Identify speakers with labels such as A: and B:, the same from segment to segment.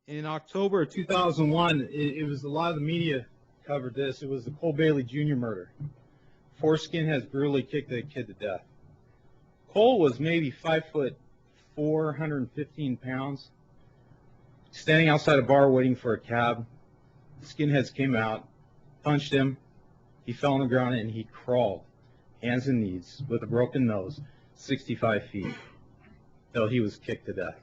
A: In October of 2001, it was a lot of the media covered this. It was the Cole Bailey Jr. murder. 4 skinheads brutally kicked the kid to death. Cole was maybe 5'4", 115 pounds, standing outside a bar waiting for a cab. Skinheads came out, punched him. He fell on the ground and he crawled, hands and knees, with a broken nose, 65 feet, till he was kicked to death.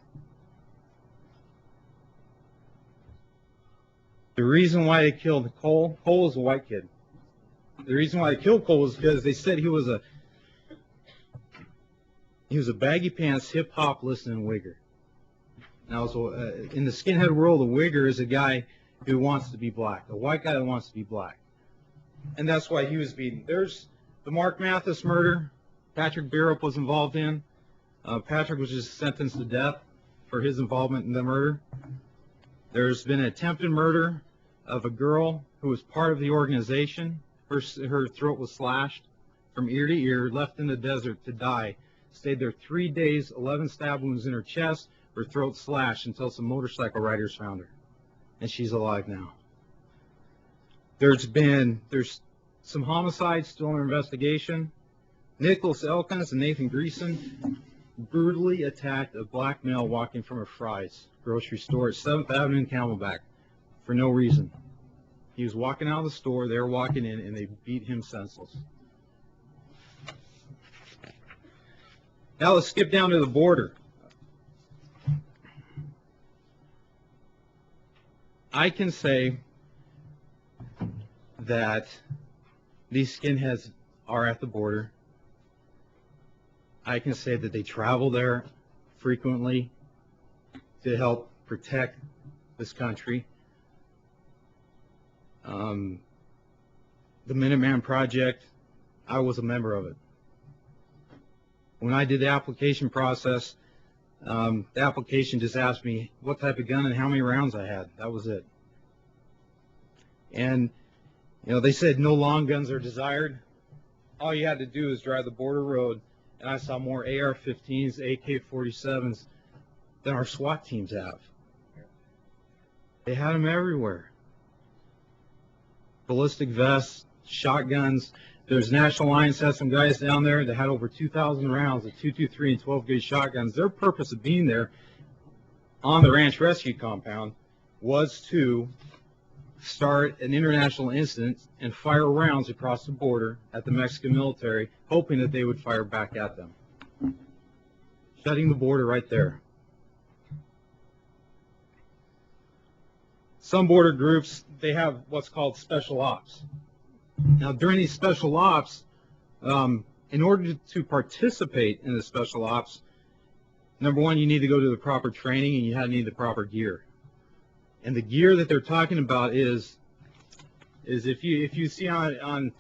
A: The reason why they killed Cole was a white kid. The reason why they killed Cole was because they said he was a baggy pants, hip hop listening wigger. Now, in the skinhead world, a wigger is a guy who wants to be black, a white guy that wants to be black, and that's why he was beaten. There's the Mark Mathis murder. Patrick Bierup was involved in. Patrick was just sentenced to death for his involvement in the murder. There's been an attempted murder of a girl who was part of the organization. Her throat was slashed from ear to ear, left in the desert to die. Stayed there 3 days, 11 stab wounds in her chest, her throat slashed until some motorcycle riders found her. And she's alive now. There's some homicides still under investigation. Nicholas Elkins and Nathan Greason brutally attacked a black male walking from a Fry's grocery store at 7th Avenue in Camelback for no reason. He was walking out of the store, they were walking in, and they beat him senseless. Now let's skip down to the border. I can say that these skinheads are at the border. I can say that they travel there frequently to help protect this country. The Minuteman Project, I was a member of it. When I did the application process, the application just asked me what type of gun and how many rounds I had. That was it. And, they said no long guns are desired. All you had to do is drive the border road, and I saw more AR-15s, AK-47s than our SWAT teams have. They had them everywhere. Ballistic vests, shotguns. There's National Alliance had some guys down there that had over 2,000 rounds of .223 and 12-gauge shotguns. Their purpose of being there on the Ranch Rescue Compound was to start an international incident and fire rounds across the border at the Mexican military, hoping that they would fire back at them. Shutting the border right there. Some border groups, they have what's called special ops. Now, during these special ops, in order to participate in the special ops, number one, you need to go to the proper training and you need the proper gear. And the gear that they're talking about is if you see on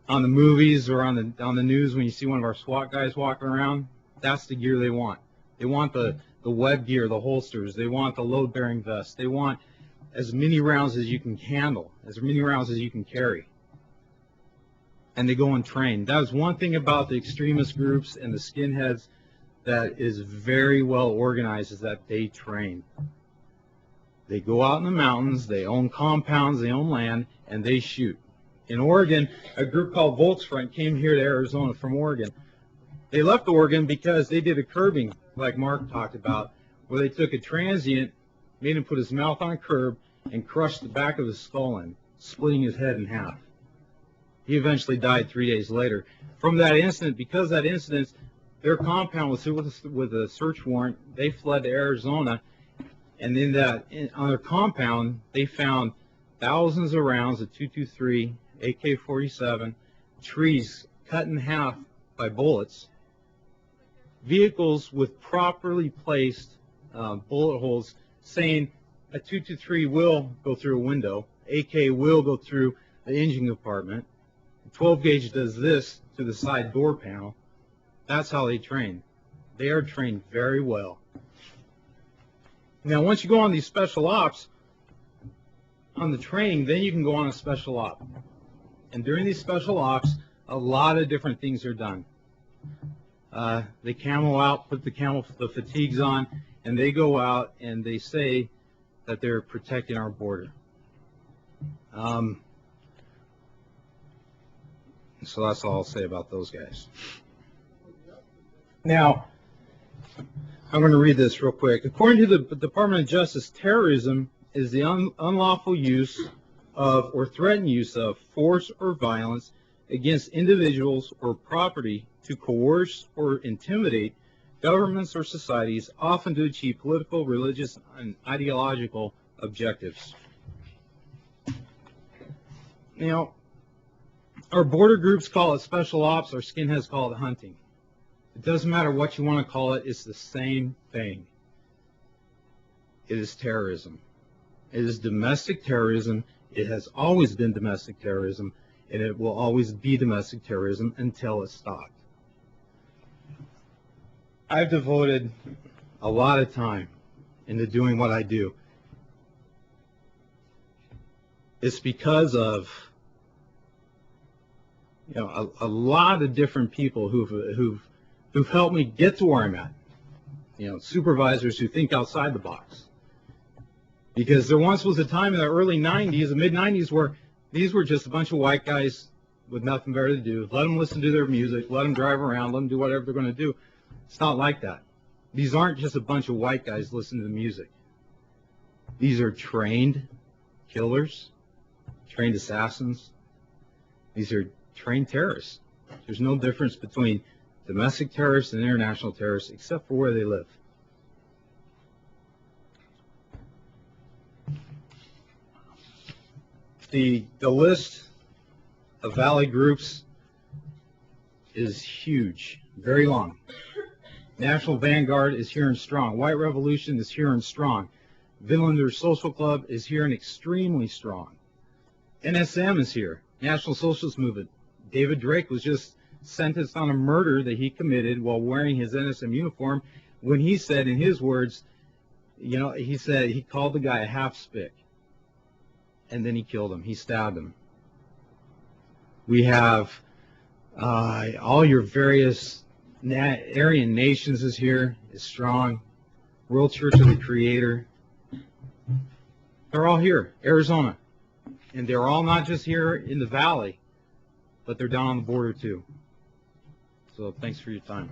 A: the movies or on the news when you see one of our SWAT guys walking around, that's the gear they want. They want the web gear, the holsters. They want the load-bearing vest. They want as many rounds as you can handle, as many rounds as you can carry. And they go and train. That was one thing about the extremist groups and the skinheads that is very well organized, is that they train. They go out in the mountains, they own compounds, they own land, and they shoot. In Oregon, a group called Volksfront came here to Arizona from Oregon. They left Oregon because they did a curbing, like Mark talked about, where they took a transient, made him put his mouth on a curb, and crushed the back of his skull in, splitting his head in half. He eventually died 3 days later. From that incident, because of that incident, their compound was with a search warrant. They fled to Arizona, and on their compound, they found thousands of rounds of .223, AK-47, trees cut in half by bullets, vehicles with properly placed bullet holes, saying a .223 will go through a window, AK will go through the engine compartment, 12 gauge does this to the side door panel. That's how they train. They are trained very well. Now, once you go on these special ops, on the training, then you can go on a special op. And during these special ops, a lot of different things are done. They camo out, put the fatigues on, and they go out and they say that they're protecting our border. So that's all I'll say about those guys. Now, I'm going to read this real quick. According to the Department of Justice, terrorism is the unlawful use of or threatened use of force or violence against individuals or property to coerce or intimidate governments or societies, often to achieve political, religious, and ideological objectives. Now, our border groups call it special ops, our skinheads call it hunting. It doesn't matter what you want to call it, it's the same thing. It is terrorism. It is domestic terrorism. It has always been domestic terrorism, and it will always be domestic terrorism until it's stopped. I've devoted a lot of time into doing what I do. It's because of a lot of different people who've helped me get to where I'm at. Supervisors who think outside the box. Because there once was a time in the early 90s, the mid-90s, where these were just a bunch of white guys with nothing better to do. Let them listen to their music, let them drive around, let them do whatever they're going to do. It's not like that. These aren't just a bunch of white guys listening to music. These are trained killers, trained assassins. These are trained terrorists. There's no difference between domestic terrorists and international terrorists except for where they live. The list of Valley groups is huge, very long. National Vanguard is here and strong. White Revolution is here and strong. Vinlander Social Club is here and extremely strong. NSM is here, National Socialist Movement. David Drake was just sentenced on a murder that he committed while wearing his NSM uniform, when he said, in his words, he said he called the guy a half-spick, and then he killed him. He stabbed him. We have all your various Aryan nations is here, is strong. World Church of the Creator. They're all here, Arizona. And they're all not just here in the valley, but they're down on the border too. So thanks for your time.